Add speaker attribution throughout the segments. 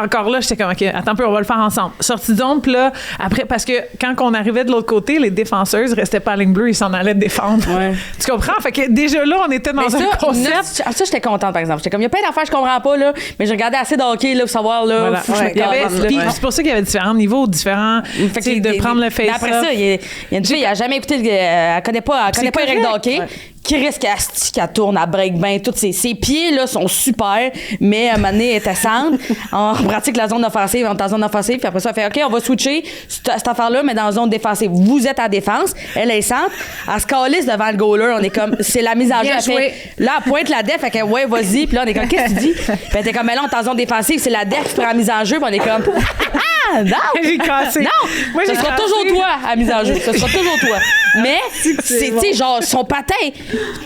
Speaker 1: encore là, j'étais comme, OK, attends un peu, on va le faire ensemble. Sortie de zone, puis là, après, parce que quand on arrivait de l'autre côté, les défenseuses restaient pas à ligne bleue, ils s'en allaient défendre. Ouais. Tu comprends? Fait que déjà là, on était dans un concept.
Speaker 2: Ça, j'étais contente, par exemple. J'étais comme, il y a plein d'affaires que je comprends pas, là, mais j'ai regardé assez de hockey, là, pour savoir, là,
Speaker 1: voilà. C'est pour ça qu'il y avait différents niveaux, de prendre le face-off.
Speaker 2: Après ça, il y a une fille, elle a jamais écouté, elle connaît pas les règles de hockey. Ouais. Qui risque qu'elle tourne à break bien. Tous ses pieds là, sont super, mais à un moment donné, elle était centre. On pratique la zone offensive, on est en zone offensive, puis après ça, elle fait OK, on va switcher cette affaire-là, mais dans la zone défensive. Vous êtes à défense, elle est centre. Elle se calisse devant le goaler. On est comme, c'est la mise en jeu. Là, elle pointe la def, fait que ouais, vas-y. Puis là, on est comme, qu'est-ce que tu dis? Puis elle était comme, mais là, on est en zone défensive, c'est la def qui prend la mise en jeu, puis on est comme, ah, non!
Speaker 1: J'ai cassé.
Speaker 2: Non! Moi, ce sera toujours toi à mise en jeu. Ce sera toujours toi. Mais, c'est, tu sais, genre, son patin,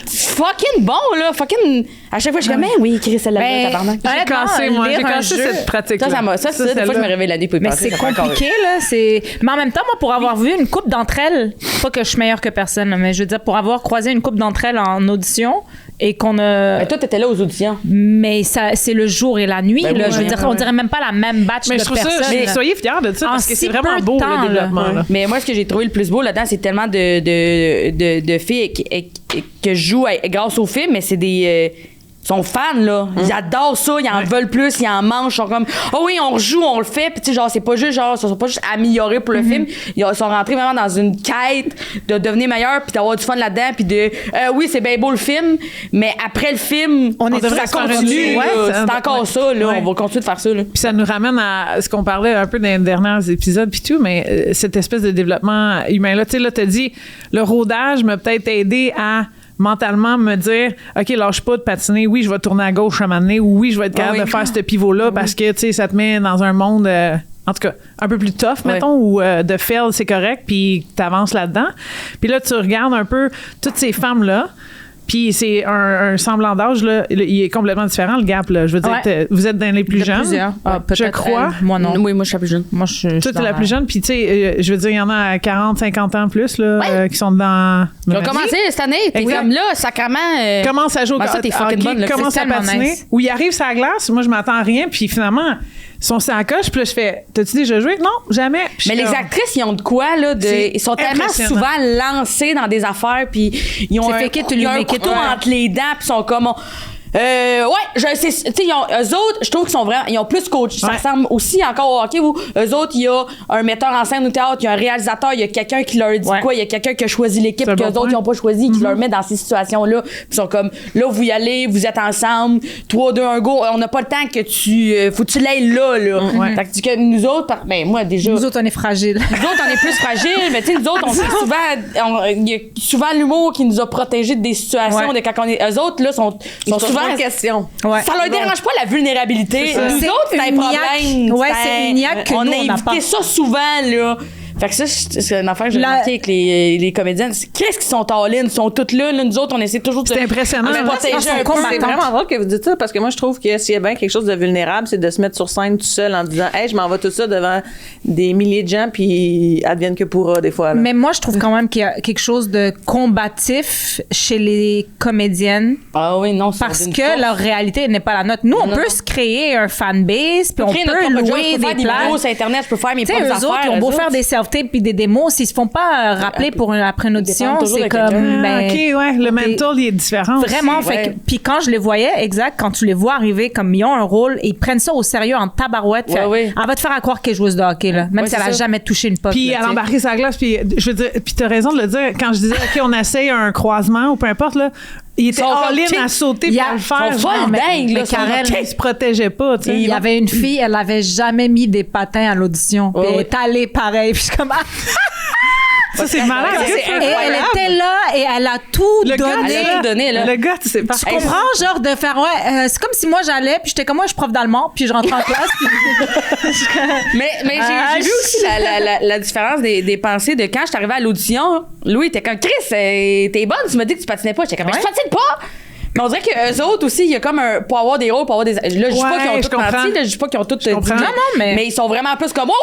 Speaker 2: fucking bon, là. Fucking. À chaque fois, je suis comme, oui, Chris, elle l'a tabarnak.
Speaker 1: J'ai cassé, moi. J'ai cassé cette pratique-là.
Speaker 2: Ça, c'est des fois, je me réveille la nuit pour y passer.
Speaker 3: Mais c'est compliqué, là. Mais en même temps, moi, pour avoir vu une couple d'entre elles, pas que je suis meilleure que personne, là, mais je veux dire, pour avoir croisé une couple d'entre elles en audition, et qu'on a.
Speaker 2: Mais toi, t'étais là aux auditions.
Speaker 3: Mais ça, c'est le jour et la nuit. Là, je veux dire, on dirait même pas la même batch de personnes.
Speaker 1: Mais soyez fiers de ça, parce que c'est vraiment beau, le développement. Là.
Speaker 2: Mais moi, ce que j'ai trouvé le plus beau là-dedans, c'est tellement de filles que je joue grâce au film, mais c'est des. Ils sont fans, là. Ils adorent ça, ils en veulent plus, ils en mangent. Ils sont comme, oh oui, on rejoue, on le fait. Puis, tu sais, genre, c'est pas juste, genre, ils sont pas juste améliorés pour le film. Ils sont rentrés vraiment dans une quête de devenir meilleurs, puis d'avoir du fun là-dedans, puis de, oui, c'est bien beau le film, mais après le film, ça continue. C'est encore ça, là. On va continuer de faire ça, là.
Speaker 1: Puis ça nous ramène à ce qu'on parlait un peu dans les derniers épisodes, puis tout, mais cette espèce de développement humain-là. Tu sais, là, t'as dit, le rodage m'a peut-être aidé à mentalement me dire OK, lâche pas de patiner, oui, je vais tourner à gauche à un moment donné, ou oui, je vais être capable de faire ce pivot-là parce que, tu sais, ça te met dans un monde, en tout cas, un peu plus tough, mettons, où de fail, c'est correct, puis t'avances là-dedans. Puis là, tu regardes un peu toutes ces femmes-là, puis c'est un semblant d'âge, là, il est complètement différent, le gap, là. Je veux dire, vous êtes dans les plus jeunes. Je crois.
Speaker 3: Moi, non.
Speaker 2: Oui, moi, je suis la plus jeune.
Speaker 3: Moi, je
Speaker 1: toi, t'es la plus jeune, puis tu sais, je veux dire, il y en a à 40, 50 ans plus, là, qui sont dans.
Speaker 2: Ils ont commencé cette année, t'es comme là, sacrément.
Speaker 1: Commence à jouer au
Speaker 2: hockey,
Speaker 1: commence à patiner. Où il arrive sur la glace, moi, je m'attends à rien, puis finalement. Ils sont sur la coche, puis là, je fais t'as-tu déjà joué? Non, jamais. Puis
Speaker 2: mais les actrices, ils ont de quoi, là? Ils sont tellement souvent lancés dans des affaires, puis ils ont un couteau entre les dents, puis ils sont comme. Ouais, tu sais, eux autres, je trouve qu'ils sont vraiment, ils ont plus coach. Ça ressemble aussi encore au hockey où eux autres, il y a un metteur en scène au théâtre, il y a un réalisateur, il y a quelqu'un qui leur dit quoi, il y a quelqu'un qui a choisi l'équipe qu'eux autres, ils n'ont pas choisi, qui leur met dans ces situations-là. Puis ils sont comme, là, vous y allez, vous êtes ensemble, 3, 2, 1, go, on n'a pas le temps que faut que tu l'ailles là. Fait que nous autres, ben, moi, déjà.
Speaker 3: Nous autres, on est fragiles.
Speaker 2: Nous autres, on est plus fragiles, mais tu sais, nous autres, on fait souvent, il y a souvent l'humour qui nous a protégés de des situations de quand on est. Eux autres, là, sont souvent question. Ça leur dérange pas la vulnérabilité. Nous autres, c'est un problème.
Speaker 3: Ouais, c'est une niaque que
Speaker 2: on
Speaker 3: nous,
Speaker 2: a évité ça souvent, là. Fait que ça, c'est une affaire que j'ai remarqué avec les comédiennes. Qu'est-ce qu'ils sont all-in? Ils sont toutes là. Nous autres, on essaie toujours de...
Speaker 1: C'est impressionnant.
Speaker 4: C'est vraiment rare que vous dites ça, parce que moi, je trouve que s'il y a bien quelque chose de vulnérable, c'est de se mettre sur scène tout seul en disant « Hey, je m'en vais tout ça devant des milliers de gens, puis advienne que pourra, des fois. »
Speaker 3: Mais moi, je trouve quand même qu'il y a quelque chose de combatif chez les comédiennes.
Speaker 2: Ah oui, non,
Speaker 3: parce que leur réalité n'est pas la nôtre. Nous, on peut se créer un fanbase, puis on peut louer des places.
Speaker 2: Sur Internet, je peux faire mes propres affaires.
Speaker 3: Eux autres, ils ont beau faire des self-tapes puis des démos, s'ils se font pas rappeler après une audition, c'est comme...
Speaker 1: le mental, il est différent
Speaker 3: vraiment,
Speaker 1: aussi.
Speaker 3: Puis quand je les voyais, quand tu les vois arriver, comme ils ont un rôle, ils prennent ça au sérieux en tabarouette. Elle va te faire croire qu'elle est joueuse de hockey, là, même si elle a jamais touché une puck.
Speaker 1: Puis elle embarqué sa glace, puis je veux dire, puis t'as raison de le dire, quand je disais, OK, on essaye un croisement ou peu importe, là, il était all-in à sauter puis à le faire.
Speaker 2: Mais
Speaker 1: Karel, il se protégeait pas. Tu sais.
Speaker 3: Il y avait une fille, elle avait jamais mis des patins à l'audition. Puis elle est allée pareil. Puis je suis comme...
Speaker 1: Ça, c'est malade.
Speaker 3: Et elle était là et elle a tout donné.
Speaker 2: Là.
Speaker 1: Le gars, tu sais pas.
Speaker 3: Tu comprends, genre, de faire, c'est comme si moi j'allais, puis j'étais comme moi, je suis prof d'allemand, puis je rentre en classe.
Speaker 2: mais j'ai vu aussi la différence des pensées de quand je suis arrivée à l'audition. Louis était comme, Chris, t'es bonne, tu m'as dit que tu patinais pas. J'étais comme, je patine pas! Mais on dirait qu'eux autres aussi, il y a comme pour avoir des rôles, pour avoir des. Là, je dis pas qu'ils ont tous menti, je dis pas qu'ils ont tous dit.
Speaker 1: Non,
Speaker 2: mais ils sont vraiment plus comme, oui,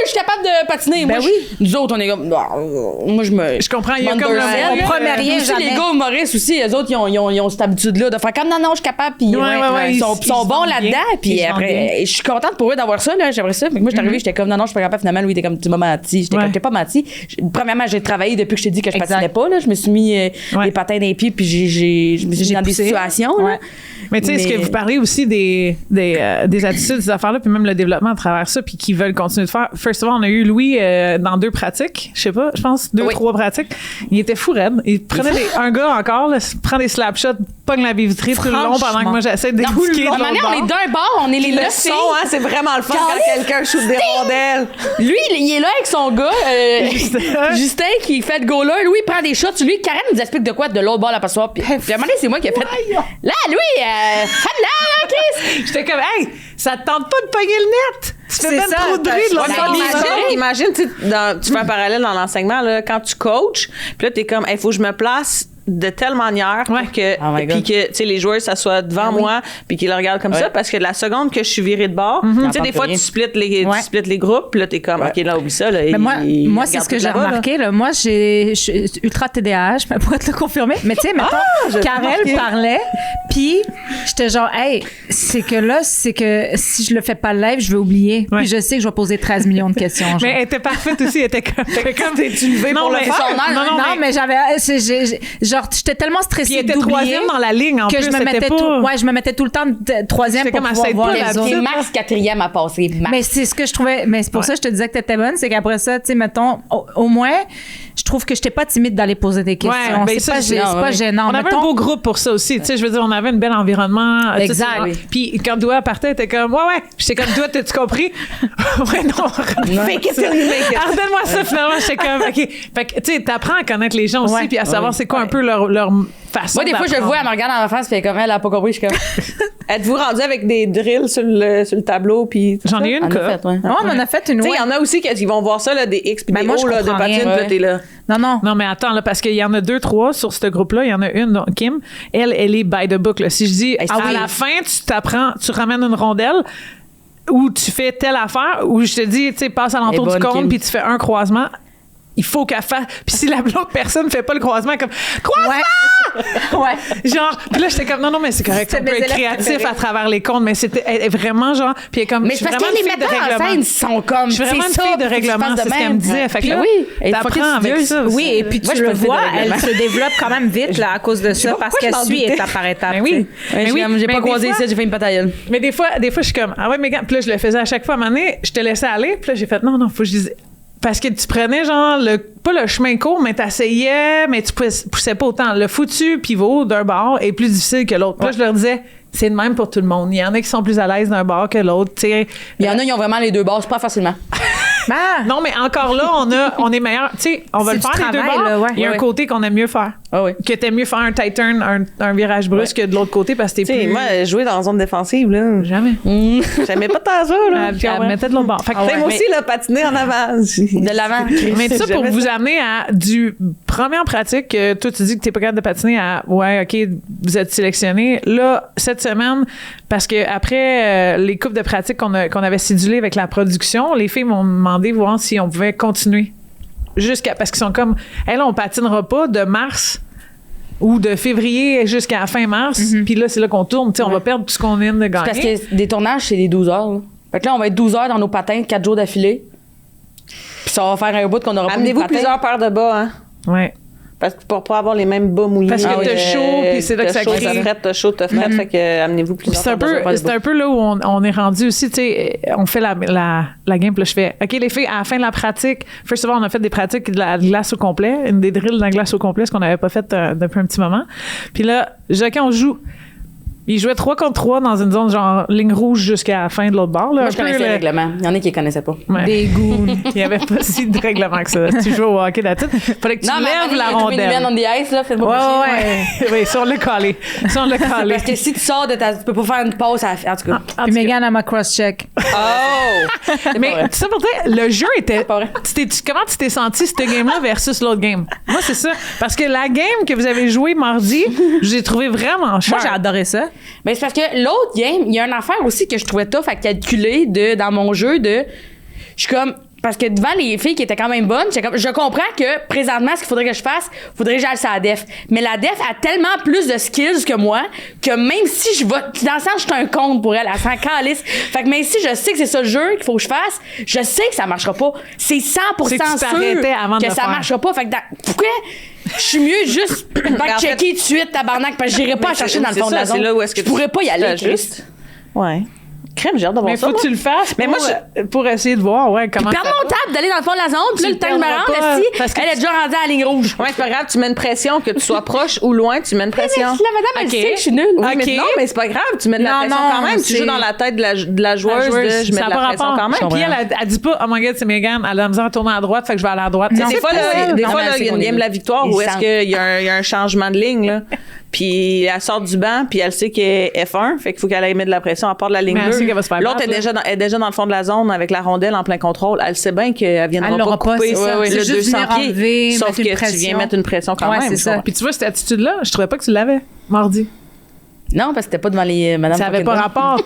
Speaker 2: je suis capable de patiner.
Speaker 3: Ben
Speaker 2: moi, nous autres, on est comme, moi,
Speaker 1: je comprends, il y a comme
Speaker 3: on promet rien
Speaker 2: aussi,
Speaker 3: jamais.
Speaker 2: les gars humoristes aussi, eux autres, ils ont cette habitude-là de faire comme, non, je suis capable, puis ils sont bons là-dedans, puis après, je suis contente pour eux d'avoir ça, là, j'aimerais ça. Mais moi, je suis arrivée, j'étais comme, non, je suis pas capable, finalement, lui, il était comme, tu m'as menti. J'étais comme, t'es pas menti. Premièrement, j'ai travaillé depuis que je t'ai dit que je patinais pas, là. Je me suis mis des patins dans les pieds, puis je me suis mis dans des situations, là.
Speaker 1: Mais tu sais, est-ce que vous parlez aussi des attitudes, des affaires-là, puis même le développement à travers ça, puis qui veulent continuer de faire. First of all, on a eu Louis dans 2 pratiques, je sais pas, je pense 2-3 pratiques. Il était fou raide. Il prenait un gars encore, là, prend des slapshots, pogne la baie vitrée tout le long pendant que moi j'essaie d'expliquer.
Speaker 2: On est d'un bord, on est les 9 filles.
Speaker 4: C'est vraiment le fun quand quelqu'un shoot des rondelles.
Speaker 2: Lui, il est là avec son gars, Justin, qui fait le goaler. Lui, il prend des shots. Lui, Karen nous explique de quoi de l'autre bord à la passoire. Puis à un moment donné, c'est moi qui ai fait. Là, lui, Chris!
Speaker 1: J'étais comme, hey, ça te tente pas de pogner le net? Tu fais même trop de bruit de l'autre.
Speaker 4: Imagine, tu fais un parallèle dans l'enseignement, là, quand tu coaches, puis là, t'es comme, il faut que je me place de telle manière pour que puis que tu sais les joueurs s'assoient devant moi puis qu'ils le regardent comme ça, parce que la seconde que je suis virée de bord, tu sais des fois tu splits les groupes, puis là t'es comme OK, là oublie ça là.
Speaker 3: Mais moi c'est ce que j'ai remarqué là. Moi je suis ultra TDAH, mais pour te le confirmer. Mais tu sais mettons Karel parlait, puis j'étais genre hey, c'est que si je le fais pas live, je vais oublier. Puis je sais que je vais poser 13 millions de questions. Genre.
Speaker 1: Mais elle était parfaite aussi, elle était comme t'es-tu levée pour le faire?
Speaker 3: Non, mais j'avais genre j'étais tellement stressée
Speaker 1: puis d'oublier
Speaker 3: troisième
Speaker 1: dans la ligne en
Speaker 3: que
Speaker 1: plus,
Speaker 3: je me mettais je me mettais tout le temps troisième pour pouvoir voir les autres.
Speaker 2: C'est max 4e à passer.
Speaker 3: Mais c'est ce que je trouvais, mais c'est pour ça que je te disais que t'étais bonne, c'est qu'après ça, tu sais, mettons, au moins, je trouve que j'étais pas timide d'aller poser des questions. C'est pas gênant.
Speaker 1: On avait un beau groupe pour ça aussi, tu sais, je veux dire, on avait un bel environnement.
Speaker 3: Exact.
Speaker 1: Puis quand Doua partait, elle était comme, ouais. J'étais comme, Doua, t'as-tu compris? Ouais, non.
Speaker 4: Fake it till you make it.
Speaker 1: Redonne-moi ça, finalement. J'étais comme, OK. Fait que, tu sais, t'apprends à connaître les gens aussi, puis à savoir c'est quoi un peu leur façon.
Speaker 2: Moi, des fois, je le vois, elle me regarde dans la face, puis comme elle a pas compris, je suis comme.
Speaker 4: Êtes-vous rendu avec des drills sur le tableau? Puis
Speaker 1: j'en ai une, quoi.
Speaker 3: On en a fait une.
Speaker 4: Tu sais, il y en a aussi qui vont voir ça, là, des X puis des O là, de patine, puis t'es là.
Speaker 1: Non, mais attends, là, parce qu'il y en a 2-3 sur ce groupe-là. Il y en a une, donc Kim, elle est by the book. Là. Si je dis, à la fin, tu ramènes une rondelle, ou tu fais telle affaire, ou je te dis, tu sais, passe à l'entour du cône, puis tu fais un croisement. Il faut qu'elle fasse. Puis si l'autre personne ne fait pas le croisement, comme croisement!
Speaker 3: Ouais.
Speaker 1: Genre, puis là, j'étais comme non, mais c'est correct. On peut être créatif à travers les comptes, mais c'était vraiment genre. Puis comme.
Speaker 2: Mais c'est parce que les metteurs en scène sont comme.
Speaker 1: Je suis vraiment une fille de règlement, c'est ce qu'elle me disait. Fait que là, t'apprends avec ça.
Speaker 3: Oui, et puis tu le vois, elle se développe quand même vite là, à cause de ça, parce qu'elle suit étape par étape.
Speaker 1: Mais oui.
Speaker 2: J'ai pas croisé ça, j'ai fait une bataille.
Speaker 1: Mais des fois, je suis comme, ah ouais, mais puis là, je le faisais à chaque fois. À un moment donné, je te laissais aller, puis là, j'ai fait, non, faut que je dise. Parce que tu prenais, genre, pas le chemin court, mais t'essayais, mais tu poussais pas autant. Le foutu pivot d'un bord est plus difficile que l'autre. Là, je leur disais, c'est de même pour tout le monde. Il y en a qui sont plus à l'aise d'un bord que l'autre, tu sais.
Speaker 2: Il y en a, ils ont vraiment les deux bords, pas facilement.
Speaker 1: Non, mais encore là, on est meilleur. Tu sais, on va le faire les deux bords. Il y a un côté qu'on aime mieux faire. Que t'aimes mieux faire un tight turn, un virage brusque que de l'autre côté parce que t'es plus.
Speaker 4: Moi, jouer dans la zone défensive, là.
Speaker 1: Jamais.
Speaker 4: J'aimais pas tant ça, là.
Speaker 1: Elle mettait de l'autre bord.
Speaker 4: Fait que moi aussi, là, patiner en avant.
Speaker 2: De l'avant.
Speaker 1: Mais ça, pour vous amener à du premier en pratique, toi, tu dis que t'es pas capable de patiner à, ouais, OK, vous êtes sélectionné. Là, cette semaine, parce que après les coupes de pratique qu'on avait cédulées avec la production, les filles m'ont demandé voir si on pouvait continuer parce qu'ils sont comme, hey, là, on patinera pas de mars ou de février jusqu'à la fin mars, puis là, c'est là qu'on tourne, on va perdre tout ce qu'on vient de gagner.
Speaker 2: Parce que des tournages, c'est des 12 heures. Là. Fait que là, on va être 12 heures dans nos patins, 4 jours d'affilée. Puis ça va faire un bout qu'on aura pas de patins.
Speaker 4: Amenez-vous plusieurs paires de bas, hein?
Speaker 1: Ouais.
Speaker 4: Parce que pour pas avoir les mêmes bas mouillés.
Speaker 1: Parce que t'as chaud, puis c'est là que ça crée.
Speaker 4: T'as chaud, t'as fret, fait que amenez-vous plusieurs paires de bas.
Speaker 1: C'est un peu là où on est rendu aussi, tu sais, on fait la game, puis là, je fais, OK, les filles, à la fin de la pratique, first of all, on a fait des pratiques de la glace au complet, des drills de la glace au complet, ce qu'on n'avait pas fait depuis un petit moment. Puis là, OK, on joue. Ils jouaient 3 contre 3 dans une zone genre ligne rouge jusqu'à la fin de l'autre bord. Là,
Speaker 2: moi, je connaissais le règlement. Il y en a qui ne connaissaient pas.
Speaker 1: Ouais. Des goûts. Il n'y avait pas si de règlement que ça. Tu joues au hockey d'attitude. Fallait que tu lèves la rondelle.
Speaker 2: On the ice, là, fais-moi pas chier.
Speaker 1: Oui, si on l'a collé.
Speaker 2: Parce que si tu sors de ta... Tu peux pas faire une pause en tout cas.
Speaker 3: Puis Megan, elle m'a cross-check.
Speaker 2: Oh!
Speaker 1: Mais ça pour dire, le jeu était... Comment tu t'es senti cette game-là versus l'autre game? Moi, c'est ça. Parce que la game que vous avez jouée mardi, j'ai trouvé vraiment cher.
Speaker 3: Moi, j'ai adoré ça.
Speaker 2: Mais c'est parce que l'autre game, il y a une affaire aussi que je trouvais tough à calculer dans mon jeu de... Je suis comme... Parce que devant les filles qui étaient quand même bonnes, je comprends que présentement, ce qu'il faudrait que je fasse, faudrait que j'aille sur la def. Mais la def a tellement plus de skills que moi que même si je vais. Dans le sens, je suis un compte pour elle, elle s'en calisse. Fait que même si je sais que c'est ça le jeu qu'il faut que je fasse, je sais que ça marchera pas. C'est 100% sûr que ça marchera pas. Fait que pourquoi? Je suis mieux juste back-checker tout de suite, tabarnak, parce que j'irai pas chercher dans le fond de la zone. Je pourrais pas y aller, juste.
Speaker 4: Ouais. Crème, j'ai hâte d'avoir ça.
Speaker 1: Mais faut que tu le fasses pour essayer de voir comment
Speaker 2: perdre mon table, d'aller dans le fond de la zone, puis là, le temps que je me rende, elle est déjà rendue à la ligne rouge.
Speaker 4: Ouais, c'est pas grave, tu mets une pression, que tu sois proche ou loin, tu mets une pression.
Speaker 2: Mais la madame, elle sait que je suis nulle.
Speaker 4: Oui, mais non, mais c'est pas grave, tu mets de la pression quand même. Tu joues dans la tête de la joueuse, je mets de la pression quand même.
Speaker 1: Puis elle dit pas, oh my god, c'est Megan, elle a la misère à tourner à droite, fait que je vais aller à droite.
Speaker 4: Des fois, il y a une game de la victoire où est-ce qu'il y a un changement de ligne, là. Puis elle sort du banc, puis elle sait qu'elle est F1, fait qu'il faut qu'elle aille mettre de la pression à part de la ligne bleue. L'autre est déjà dans le fond de la zone avec la rondelle en plein contrôle. Elle sait bien qu'elle viendra pas couper le 200 pieds, sauf que tu viens mettre une pression quand même.
Speaker 3: C'est ça.
Speaker 1: Puis tu vois, cette attitude-là, je trouvais pas que tu l'avais mardi.
Speaker 2: Non, parce que c'était pas devant les madame.
Speaker 1: Ça avait pas rapport.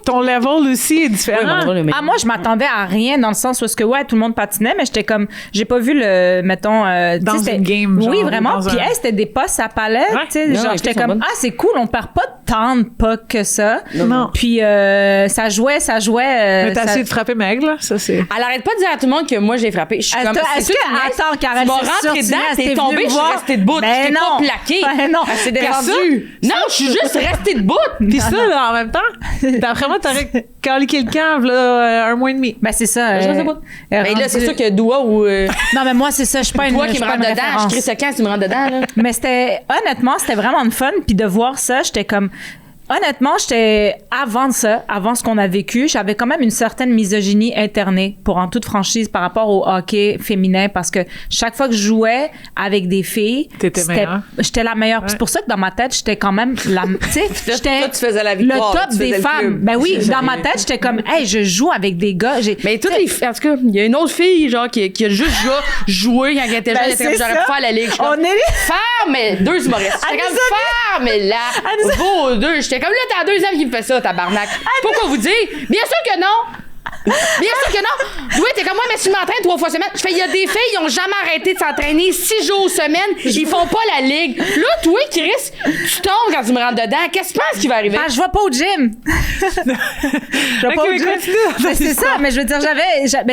Speaker 1: Ton level aussi est différent.
Speaker 3: Moi, je m'attendais à rien dans le sens où tout le monde patinait, mais j'étais comme, j'ai pas vu mettons,
Speaker 1: dans une game.
Speaker 3: Oui, vraiment. Puis c'était des postes à palette. Genre, j'étais comme, c'est cool, on perd pas tant de pas que ça.
Speaker 1: Non.
Speaker 3: Puis ça jouait.
Speaker 1: Mais t'as essayé de frapper Meg, là? Ça, c'est.
Speaker 2: Elle arrête pas de dire à tout le monde que moi, j'ai frappé. Je suis comme,
Speaker 3: attends, Karel,
Speaker 2: tu m'as rentré dedans, t'es tombée, je suis restée debout. Je t'ai pas plaqué.
Speaker 3: Non,
Speaker 2: c'est défendu. Non, je suis juste restée debout.
Speaker 1: Puis ça, là, en même temps, t'aurais calé quelqu'un, là, un mois et demi.
Speaker 3: Ben, c'est ça.
Speaker 2: Je sais pas. Mais là, c'est sûr que Doua ou.
Speaker 3: Non, mais moi, c'est ça. Je suis pas une.
Speaker 2: Toi qui me rentre dedans, je crie ce camp, tu me rentres dedans, là.
Speaker 3: Mais honnêtement, c'était vraiment le fun. Puis de voir ça, j'étais comme. Honnêtement, avant ce qu'on a vécu, j'avais quand même une certaine misogynie internée en toute franchise par rapport au hockey féminin parce que chaque fois que je jouais avec des filles, j'étais la meilleure. Ouais. C'est pour ça que dans ma tête, j'étais quand même tu
Speaker 4: faisais la victoire,
Speaker 3: le top des femmes. Ben oui, dans ma tête, j'étais comme, hey, je joue avec des gars.
Speaker 2: Mais toutes les filles, en tout cas, il y a une autre fille, genre, qui a juste joué quand elle était jeune, elle était comme, j'aurais pu faire la ligue.
Speaker 3: On est
Speaker 2: femme, mais deux humoristes. J'étais comme, femme, mais là, vos deux, j'étais comme là, t'as la deuxième qui me fait ça, tabarnak. Pourquoi vous dire? Bien sûr que non! Bien sûr que non! Oui, t'es comme moi, mais tu m'entraînes 3 fois semaine. Je fais, il y a des filles, ils ont jamais arrêté de s'entraîner 6 jours semaine. Ils font pas la ligue. Là, toi, Chris, tu tombes quand tu me rentres dedans. Qu'est-ce que tu penses qui va arriver?
Speaker 3: Je vais pas au gym. Je vais pas au gym. C'est ça, mais je veux dire,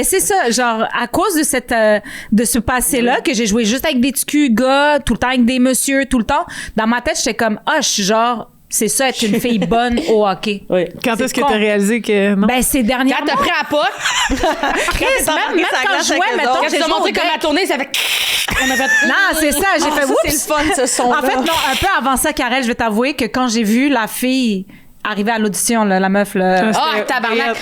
Speaker 3: c'est ça. Genre, à cause de ce passé-là, que j'ai joué juste avec des TQ gars, tout le temps avec des messieurs, tout le temps, dans ma tête, j'étais comme, je suis genre, c'est ça, être une fille bonne au hockey.
Speaker 1: Oui. Quand est-ce que t'as réalisé que non?
Speaker 3: Ben, c'est dernièrement.
Speaker 2: Quand t'as pris à pas.
Speaker 3: Chris, même quand je jouais, mettons,
Speaker 2: quand tu t'as montré comment tourner, ça fait.
Speaker 3: Non, c'est ça, j'ai fait oups.
Speaker 4: C'est le fun, ce son-là.
Speaker 3: En fait, non, un peu avant ça, Karel, je vais t'avouer que quand j'ai vu la fille arriver à l'audition, là, la meuf, là.
Speaker 2: Tabarnak!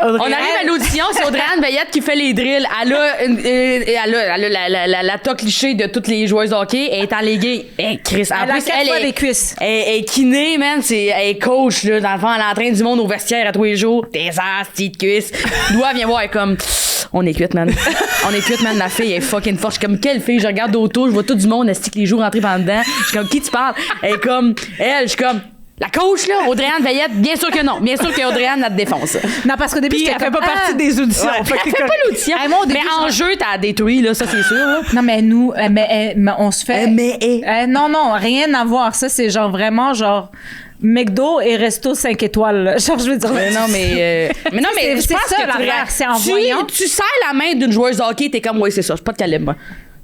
Speaker 3: On
Speaker 2: arrive à l'audition, c'est Audrey-Anne Veillette qui fait les drills. Elle a la toque cliché de toutes les joueuses de hockey. Elle est en léguée. Chris, en plus,
Speaker 3: elle est des cuisses.
Speaker 2: Elle est kiné, man. Elle est coach, là. Dans le fond, elle entraîne du monde au vestiaire à tous les jours. Des ass, petites cuisses. Doigt vient voir, elle est comme, on est cuite, man. On est cuite, man. La fille est fucking forte. Je suis comme, quelle fille? Je regarde autour, je vois tout du monde, elle stick les jours rentrer par dedans. Je suis comme, qui tu parles? Elle est comme, je suis comme, la coach, là, Audrey-Anne Veillette, bien sûr que non. Bien sûr qu'Audrey-Anne, elle te défonce.
Speaker 3: Non, parce qu'au début,
Speaker 1: elle fait pas partie des auditions.
Speaker 2: Ouais. Elle fait pas l'audition. Mais en jeu, t'as détruit, là, ça, c'est sûr. Là.
Speaker 3: Non, mais nous, on se fait. Non, rien à voir. Ça, c'est genre vraiment, genre. McDo et Resto 5 étoiles. Là. Genre, je veux dire.
Speaker 2: Mais non, mais
Speaker 3: c'est ça, la réaction. C'est en voyant.
Speaker 2: Tu serres la main d'une joueuse de hockey, t'es comme, oui, c'est ça, je suis pas de calibre, moi.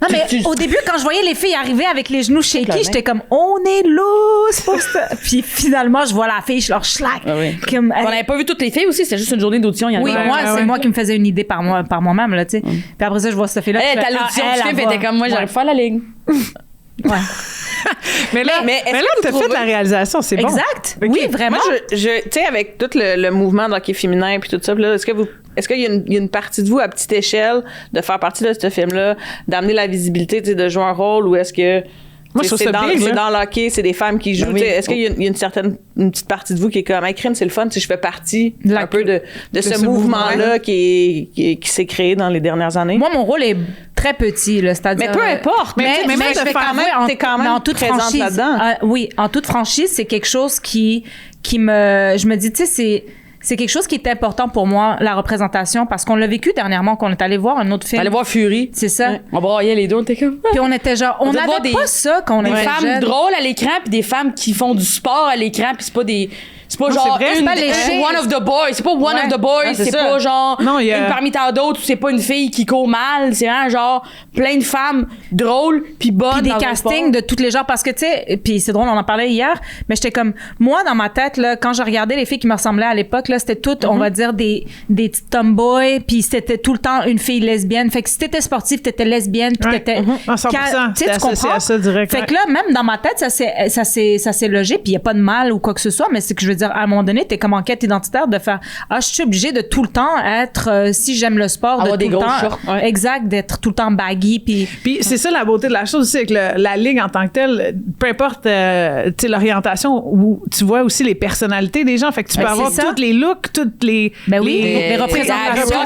Speaker 3: Non, mais au début, quand je voyais les filles arriver avec les genoux shaky, j'étais comme, on est loose pour ça. Puis finalement, je vois la fille, je leur schlack.
Speaker 2: On n'avait pas vu toutes les filles aussi, c'était juste une journée d'audition.
Speaker 3: Oui, c'est moi qui me faisais une idée par moi-même, là, tu sais. Puis après ça, je vois cette fille-là.
Speaker 2: T'as l'audition, tu fais, t'es comme, moi, j'arrive pas à la ligne.
Speaker 3: Ouais.
Speaker 1: mais là, t'as fait la réalisation, c'est bon.
Speaker 3: Exact.
Speaker 1: Okay.
Speaker 3: Oui, vraiment.
Speaker 4: Moi, tu sais, avec tout le mouvement de hockey féminin puis tout ça, là, est-ce qu'il y a une partie de vous à petite échelle de faire partie de ce film-là, d'amener la visibilité, de jouer un rôle, ou est-ce que moi, c'est dans le hockey, c'est des femmes qui jouent. Est-ce qu'il y a une petite partie de vous qui est comme, hey, crime, c'est le fun, je fais partie un peu de ce mouvement-là qui s'est créé dans les dernières années?
Speaker 3: Moi, mon rôle est très petit, là, c'est-à-dire.
Speaker 4: Mais peu importe. Mais t'es quand même
Speaker 3: en toute
Speaker 4: présente
Speaker 3: franchise,
Speaker 4: là-dedans.
Speaker 3: Oui, en toute franchise, c'est quelque chose qui je me dis, tu sais, c'est quelque chose qui est important pour moi, la représentation, parce qu'on l'a vécu dernièrement, qu'on est allé voir un autre film.
Speaker 2: Allé voir Fury.
Speaker 3: C'est ça.
Speaker 2: Ouais. On voyait les deux, on était comme...
Speaker 3: Puis on était genre... On n'avait pas ça quand on était
Speaker 2: jeunes. Des femmes drôles à l'écran, puis des femmes qui font du sport à l'écran, puis c'est pas des... C'est pas genre one of the boys. C'est pas one of the boys. C'est pas genre une parmi tant d'autres. C'est pas une fille qui court mal. C'est vraiment genre plein de femmes drôles puis bonnes.
Speaker 3: Puis des castings de tous les genres. Parce que, tu sais, puis c'est drôle, on en parlait hier, mais j'étais comme... Moi, dans ma tête, là, quand je regardais les filles qui me ressemblaient à l'époque, là, c'était toutes, on va dire, des petites tomboys, puis c'était tout le temps une fille lesbienne. Fait que si t'étais sportive, t'étais lesbienne, puis t'étais...
Speaker 1: 100%.
Speaker 3: Tu comprends?
Speaker 1: À ça direct.
Speaker 3: Fait que là, même dans ma tête, ça s'est logé, puis il y a pas de mal ou quoi que ce soit, mais c'est que je veux dire, à un moment donné, t'es comme en quête identitaire de faire je suis obligée de tout le temps être si j'aime le sport,
Speaker 2: avoir
Speaker 3: de tout
Speaker 2: des
Speaker 3: le temps
Speaker 2: shorts,
Speaker 3: exact, d'être tout le temps baggy puis
Speaker 1: c'est ça la beauté de la chose aussi avec la ligue en tant que telle, peu importe tu sais l'orientation, où tu vois aussi les personnalités des gens, fait que tu peux avoir tous les looks, toutes les
Speaker 3: les représentations,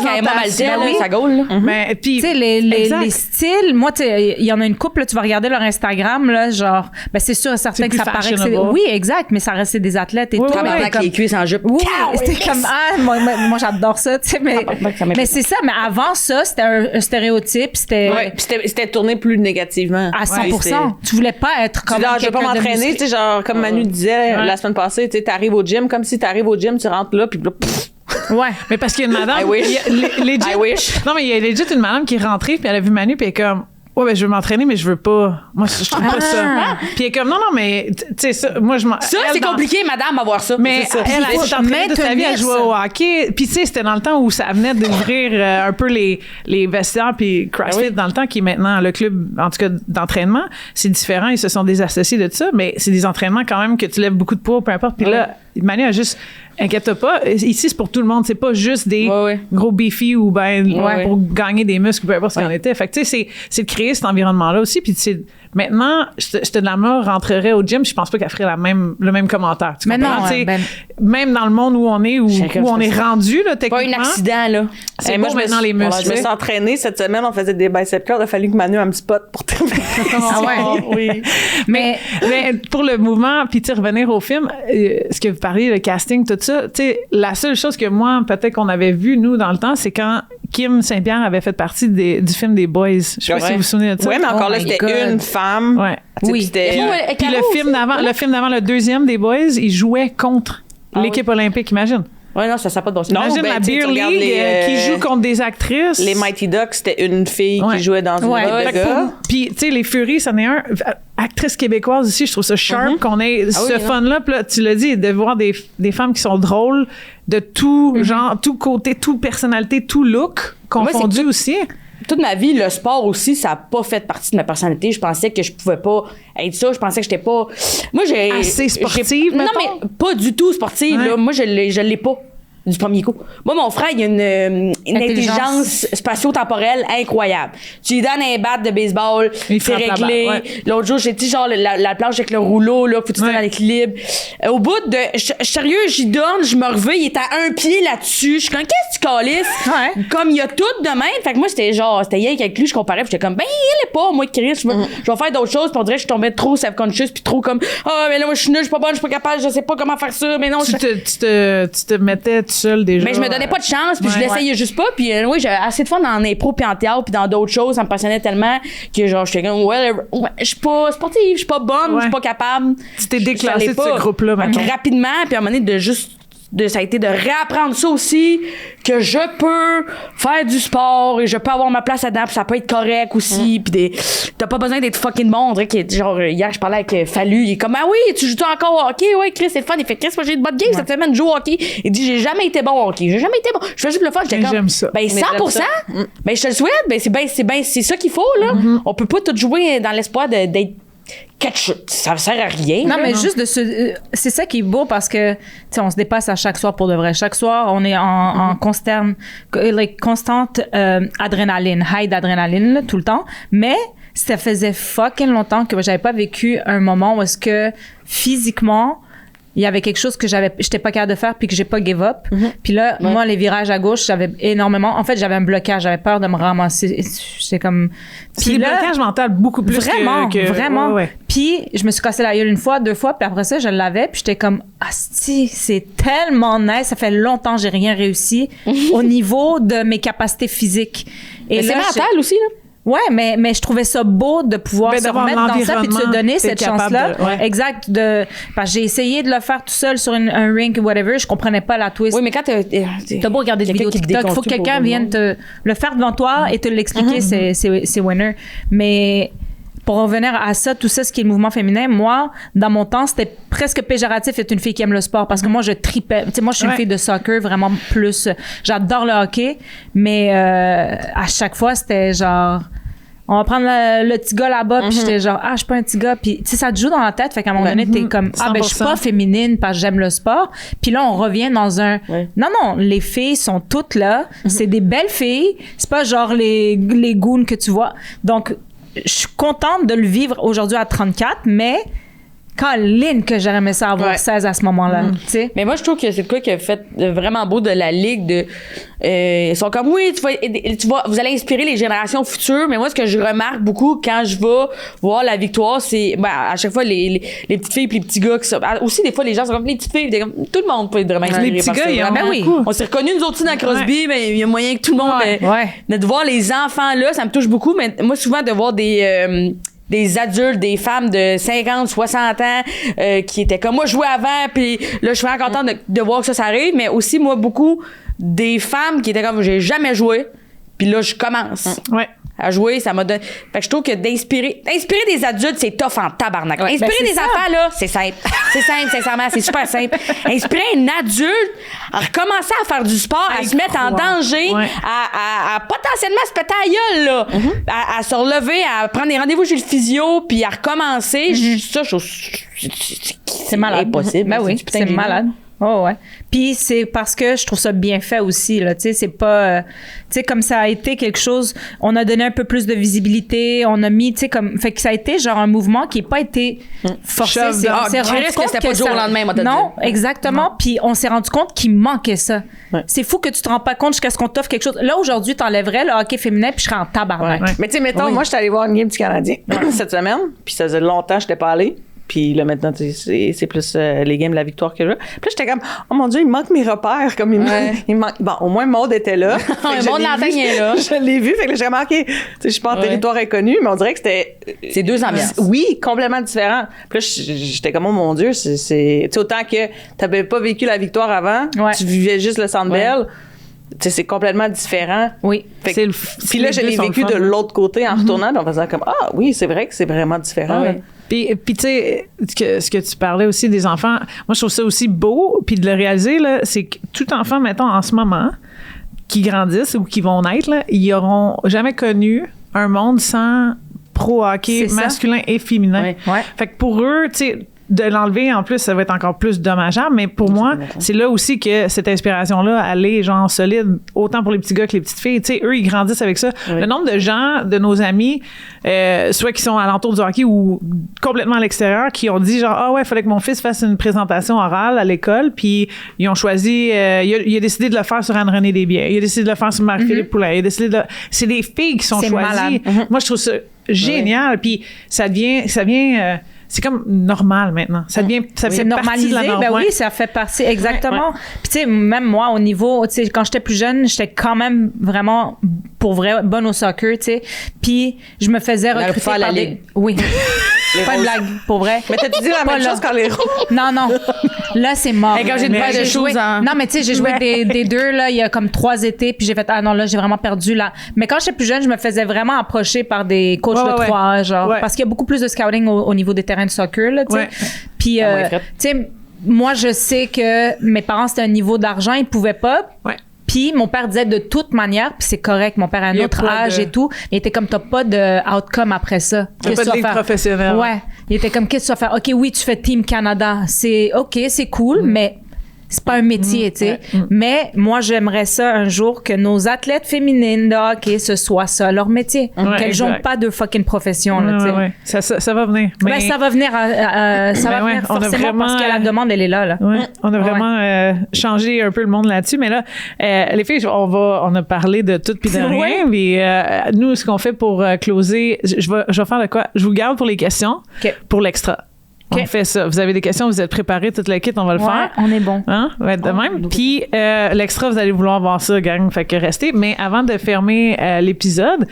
Speaker 2: ça gaule.
Speaker 3: Mais puis tu sais les styles, moi tu sais il y en a une couple là, tu vas regarder leur Instagram là, genre c'est sûr et certain que ça paraît que c'est oui exact, mais ça reste des athlètes et tout.
Speaker 2: Les cuisses en jupe.
Speaker 3: Oui, c'était comme moi j'adore ça, tu sais, mais c'est ça, mais avant ça, c'était un stéréotype,
Speaker 4: c'était tourné plus négativement.
Speaker 3: À 100%. Tu voulais pas être comme
Speaker 4: je vais pas m'entraîner, tu sais, genre comme Manu disait la semaine passée, tu sais, t'arrives au gym, comme si t'arrives au gym, tu rentres là, puis
Speaker 1: ouais, mais parce qu'il y a une madame.
Speaker 4: I wish.
Speaker 1: Non, mais il y a legit une madame qui est rentrée, puis elle a vu Manu, puis elle est comme. Ouais, ben, je veux m'entraîner, mais je veux pas. Moi, je trouve pas ça. Puis elle est comme, non, mais, tu sais, ça, moi, je m'en.
Speaker 2: Ça, c'est compliqué, madame, à voir ça.
Speaker 1: Mais elle s'est entraînée toute sa vie à jouer au hockey. Puis, tu sais, c'était dans le temps où ça venait d'ouvrir un peu les vestiaires, puis CrossFit, dans le temps, qui est maintenant le club, en tout cas, d'entraînement. C'est différent, ils se sont désassociés de ça, mais c'est des entraînements quand même que tu lèves beaucoup de poids, peu importe. Puis là, Manu a juste. Inquiète pas, ici c'est pour tout le monde, c'est pas juste des gros beefy ou pour gagner des muscles, peu importe ce qu'on était. Fait que tu sais, c'est de créer cet environnement-là aussi. Puis maintenant, cette dame-là rentrerait au gym, je pense pas qu'elle ferait le même commentaire. Tu comprends? Même dans le monde où on est, où on est rendu, là, techniquement.
Speaker 2: Pas un accident, là.
Speaker 1: C'est moi, maintenant les muscles.
Speaker 4: Je me suis entraînée cette semaine, on faisait des biceps curls, il a fallu que Manu ait un petit pot pour terminer.
Speaker 1: Oui. Mais pour le mouvement, puis revenir au film, ce que vous parliez, le casting, tout ça, tu sais, la seule chose que moi, peut-être qu'on avait vu, nous, dans le temps, c'est quand Kim Saint-Pierre avait fait partie du film des Boys. Je sais pas si vous vous souvenez de ça.
Speaker 4: Oui, mais encore là, c'était une femme.
Speaker 1: Ouais.
Speaker 3: Oui.
Speaker 1: Puis le film d'avant, le deuxième des Boys, il jouait contre l'équipe olympique, imagine.
Speaker 2: Ouais, non, ça n'a pas de bon sens.
Speaker 1: Imagine la Beer League qui joue contre des actrices.
Speaker 4: Les Mighty Ducks, c'était une fille qui jouait dans une équipe de gars.
Speaker 1: Puis, tu sais, les Furies, c'en est un. Actrice québécoise aussi, je trouve ça sharp qu'on ait ce fun-là. Puis là, tu l'as dit, de voir des femmes qui sont drôles de tout genre, tout côté, toute personnalité, tout look confondu aussi.
Speaker 2: Toute ma vie, le sport aussi, ça n'a pas fait partie de ma personnalité. Je pensais que je pouvais pas être ça. Je pensais que j'étais pas... Moi,
Speaker 1: assez sportive,
Speaker 2: Non, mais pas du tout sportive. Là. Moi, je l'ai pas du premier coup. Moi, mon frère, il a une intelligence spatio-temporelle incroyable. Tu lui donnes un bat de baseball, c'est réglé. L'autre jour, j'ai dit genre la planche avec le rouleau, là, faut que tu dans l'équilibre. Au bout de... Sérieux, j'y donne, je me reviens, il est à un pied là-dessus. Je suis comme, qu'est-ce que tu calisses? Comme il y a tout de même. Fait que moi, c'était rien qu'avec lui, je comparais, puis j'étais comme, ben, il est pas, moi, Chris, je vais faire d'autres choses, puis on dirait que je tombais trop self-conscious, puis trop comme, mais là, moi, je suis nulle, je suis pas bonne, je suis pas capable, je sais pas comment faire ça, mais non,
Speaker 1: tu te mettais seul déjà.
Speaker 2: Mais je me donnais pas de chance, puis je l'essayais juste pas, puis oui, j'avais assez de fun en impro puis en théâtre puis dans d'autres choses, ça me passionnait tellement que genre j'étais comme je suis pas sportive, je suis pas bonne, je suis pas capable.
Speaker 1: Tu t'es déclassée de ce groupe-là maintenant.
Speaker 2: Rapidement, puis à un moment donné ça a été de réapprendre ça aussi, que je peux faire du sport et je peux avoir ma place là-dedans, puis ça peut être correct aussi, puis t'as pas besoin d'être fucking bon. On dirait que genre hier je parlais avec Fallu, il est comme oui, tu joues encore au hockey? Ouais, Chris, c'est le fun. Il fait Chris, moi j'ai une bonne game cette semaine, je joue au hockey. Il dit j'ai jamais été bon au hockey, je fais juste le fun. J'étais comme
Speaker 1: j'aime ça.
Speaker 2: Ben 100%, ben je te le souhaite, ben c'est ça qu'il faut là. On peut pas tout jouer dans l'espoir d'être ça sert à rien.
Speaker 3: Non, mais juste c'est ça qui est beau parce que, tu sais, on se dépasse à chaque soir pour de vrai. Chaque soir, on est en constante adrénaline, high d'adrénaline, là, tout le temps. Mais ça faisait fucking longtemps que j'avais pas vécu un moment où est-ce que physiquement, il y avait quelque chose que j'étais pas capable de faire puis que j'ai pas give up. Puis là, moi, les virages à gauche, j'avais énormément. En fait, j'avais un blocage. J'avais peur de me ramasser. J'étais comme.
Speaker 1: C'est des blocages mentaux beaucoup plus
Speaker 3: vraiment.
Speaker 1: Ouais.
Speaker 3: Puis je me suis cassé la gueule 1 fois, 2 fois, puis après ça, je l'avais. Puis j'étais comme, asti, c'est tellement nice. Ça fait longtemps que j'ai rien réussi au niveau de mes capacités physiques.
Speaker 2: Et là, c'est mental aussi, là.
Speaker 3: Ouais, mais je trouvais ça beau de pouvoir se remettre dans ça puis de se donner cette chance-là. Exact. Parce que j'ai essayé de le faire tout seul sur un ring ou whatever. Je comprenais pas la twist.
Speaker 2: Oui, mais quand
Speaker 3: t'as beau regarder des vidéos TikTok, il faut que quelqu'un vienne te le faire devant toi et te l'expliquer, c'est winner. Mais pour revenir à ça, tout ça, ce qui est le mouvement féminin, moi, dans mon temps, c'était presque péjoratif d'être une fille qui aime le sport parce que moi, je tripais. Tu sais, moi, je suis une fille de soccer, vraiment plus. J'adore le hockey, mais à chaque fois, c'était genre. On va prendre le petit gars là-bas, puis j'étais genre, je suis pas un petit gars. Puis, tu sais, ça te joue dans la tête. Fait qu'à un moment donné, t'es comme, je suis pas féminine parce que j'aime le sport. Puis là, on revient dans un. Non, les filles sont toutes là. C'est des belles filles. C'est pas genre les goons que tu vois. Donc, je suis contente de le vivre aujourd'hui à 34, mais Colin, que j'aurais aimé ça avoir 16 à ce moment-là.
Speaker 2: Mais moi, je trouve que c'est quoi qui a fait vraiment beau de la Ligue. Ils sont comme, oui, vous allez inspirer les générations futures. Mais moi, ce que je remarque beaucoup quand je vais voir la victoire, c'est à chaque fois les petites filles et les petits gars. Aussi, des fois, les gens sont comme les petites filles. Comme, tout le monde peut être vraiment inspiré.
Speaker 1: Les petits gars,
Speaker 2: on s'est reconnus, nous autres aussi, dans Crosby, mais il y a moyen que tout le monde. Mais de voir les enfants là, ça me touche beaucoup. Mais moi, souvent, de voir des adultes, des femmes de 50, 60 ans qui étaient comme moi, je jouais avant, puis là, je suis vraiment contente de voir que ça arrive, mais aussi, moi, beaucoup des femmes qui étaient comme, j'ai jamais joué, puis là, je commence à jouer, ça m'a donné... Fait que je trouve que d'inspirer des adultes, c'est tough en tabarnak. Inspirer des enfants, là, c'est simple. C'est simple, sincèrement, c'est super simple. Inspirer un adulte à recommencer à faire du sport, à se mettre en danger, à potentiellement se péter à gueule, là, à se relever, à prendre des rendez-vous chez le physio, puis à recommencer, ça,
Speaker 3: c'est malade.
Speaker 2: Impossible.
Speaker 3: Ben oui, c'est malade. Oh ouais. Puis c'est parce que je trouve ça bien fait aussi là, tu sais, c'est pas tu sais comme ça a été quelque chose, on a donné un peu plus de visibilité, on a mis tu sais comme fait que ça a été genre un mouvement qui n'a pas été forcé, on s'est rendu compte que c'était pas du jour au lendemain, non, exactement, puis on s'est rendu compte qu'il manquait ça. C'est fou que tu te rends pas compte jusqu'à ce qu'on t'offre quelque chose. Là aujourd'hui, t'enlèverais le hockey féminin puis je serais en tabarnak.
Speaker 4: Mais tu sais mettons, moi j'étais allée voir une game du Canadien cette semaine, puis ça faisait longtemps que j'étais pas allée. Puis là, maintenant, c'est plus les games de la victoire que là. Puis là, j'étais comme, oh mon Dieu, il manque mes repères. Comme il manque. Bon, au moins, Maud était là.
Speaker 2: Maud Lantagne est là.
Speaker 4: Je l'ai vu. Fait que là, j'ai remarqué, je suis pas en territoire inconnu, mais on dirait que c'était.
Speaker 2: C'est deux ambiances.
Speaker 4: Oui, complètement différent. Puis là, j'étais comme, oh mon Dieu, tu sais, autant que t'avais pas vécu la victoire avant, tu vivais juste le Centre Bell. Tu sais, c'est complètement différent.
Speaker 3: Oui.
Speaker 4: Puis là, je l'ai vécu de l'autre côté en retournant, en faisant comme, oui, c'est vrai que c'est vraiment différent.
Speaker 1: Puis tu sais, ce que tu parlais aussi des enfants, moi, je trouve ça aussi beau, puis de le réaliser, là, c'est que tout enfant, mettons, en ce moment, qui grandissent ou qui vont naître, là, ils n'auront jamais connu un monde sans pro-hockey masculin et féminin. Fait que pour eux, tu sais, de l'enlever, en plus, ça va être encore plus dommageable, mais pour moi, c'est là aussi que cette inspiration-là, elle est genre solide, autant pour les petits gars que les petites filles. Tu sais, eux, ils grandissent avec ça. Le nombre de gens, de nos amis, soit qui sont alentour du hockey ou complètement à l'extérieur, qui ont dit genre, il fallait que mon fils fasse une présentation orale à l'école, puis ils ont choisi, il a décidé de le faire sur Anne-Renée Desbiens, il a décidé de le faire sur Marie-Philippe Poulin, il a décidé de... C'est des filles qui sont choisies. Moi, je trouve ça génial, puis ça vient c'est comme normal maintenant. Ça devient
Speaker 3: c'est normalisé. Ben oui, ça fait partie exactement. Puis tu sais, même moi au niveau, tu sais, quand j'étais plus jeune, j'étais quand même vraiment pour vrai bonne au soccer, tu sais. Puis je me faisais recruter par la Ligue. Oui. Pas une blague, pour vrai.
Speaker 4: Mais t'as dit la même chose quand les
Speaker 3: Non. Là, c'est mort.
Speaker 2: Quand j'ai pas de choses.
Speaker 3: Non, mais tu sais, j'ai joué des deux là, il y a comme 3 étés, puis j'ai fait non là, j'ai vraiment perdu là. Mais quand j'étais plus jeune, je me faisais vraiment approcher par des coachs de 3 genre parce qu'il y a beaucoup plus de scouting au niveau des terrains de soccer là, tu sais. Puis tu sais, moi je sais que mes parents c'était un niveau d'argent, ils pouvaient pas. Puis Puis mon père disait de toute manière, puis c'est correct, mon père a un autre âge et tout, mais il était comme t'as pas de outcome après ça.
Speaker 1: T'as pas de ligue professionnelle.
Speaker 3: Ouais. Il était comme qu'est-ce que tu vas faire? OK, oui, tu fais Team Canada. C'est OK, c'est cool, mais c'est pas un métier, tu sais. Mais moi, j'aimerais ça un jour que nos athlètes féminines de hockey, ce soit ça, leur métier. Qu'elles jonquent pas de fucking profession, là, tu sais.
Speaker 1: Ça va venir.
Speaker 3: Ben, ça va venir, forcément vraiment, parce que la demande, elle est là.
Speaker 1: On a vraiment changé un peu le monde là-dessus. Mais là, les filles, on a parlé de tout puis de rien. Puis nous, ce qu'on fait pour closer, je vais faire de quoi? Je vous garde pour les questions, pour l'extra. Okay. On fait ça. Vous avez des questions, vous êtes préparés, toute la kit, on va le faire.
Speaker 3: On est bon.
Speaker 1: Hein? Ouais, de même. Puis l'extra, vous allez vouloir voir ça, gang. Fait que restez. Mais avant de fermer l'épisode,